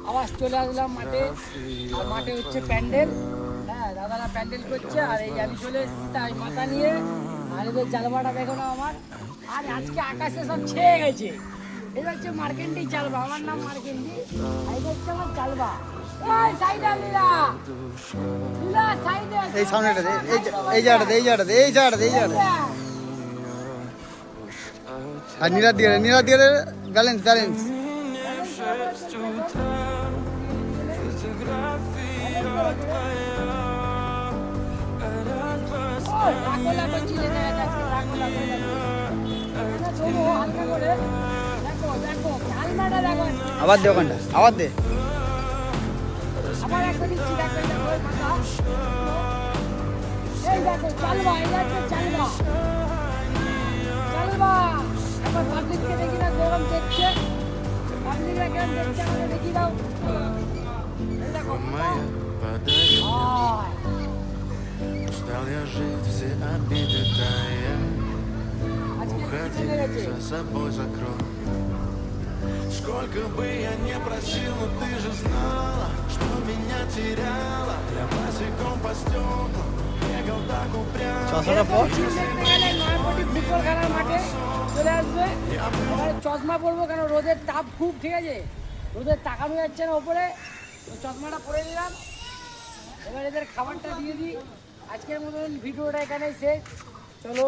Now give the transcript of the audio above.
আবার চলে আসলাম মাঠে। আর মাঠে হচ্ছে প্যান্ডেল। হ্যাঁ, দাদারা প্যান্ডেল করছে আর এই আমি চলে এসেছি তাই মাথা নিয়ে। আর এদের জালবাটা দেখো না আমার। আর আজকে আকাশে সব ছেয়ে গেছে। এটা হচ্ছে মার্কেন্ডি জালবা, আমার নাম মার্কেন্ডি। আর এটা হচ্ছে আমার জালবা। এই সাইডে লীলা, লীলা সাইডে। এই সামনেটা দে, এই জায়গাটা, এই জায়গাটা, এই জায়গাটা, এই জায়গাটা। আর নীলা দিয়ে ব্যালেন্স ব্যালেন্স। আবার দে ওখানটা, আবার দে। আবার একটা দিচ্ছি, দেখো মাথা। এই দেখো চালবা, এই দেখো চালবা, চালবা। এখন পাবলিককে দেখি না গরম দেখছে, পাবলিকরা কেমন দেখছে আমাকে দেখি দাও। এই দেখো Устал я жить, все обиды тая. Уходи, за собой закрой. Сколько бы я не просил, но ты же знала, что меня теряла. Я босиком по стеклам бегал так упрямо. ফুটবল খেলার মাঠে চলে আসবে। চশমা পরবো কেন, রোদের তাপ খুব, ঠিক আছে, রোদের তাকানো যাচ্ছে না ওপরে, চশমাটা পরে নিলাম। এবার এদের খাবারটা দিয়ে দিই। আজকের মতন ভিডিওটা এখানেই শেষ, চলো।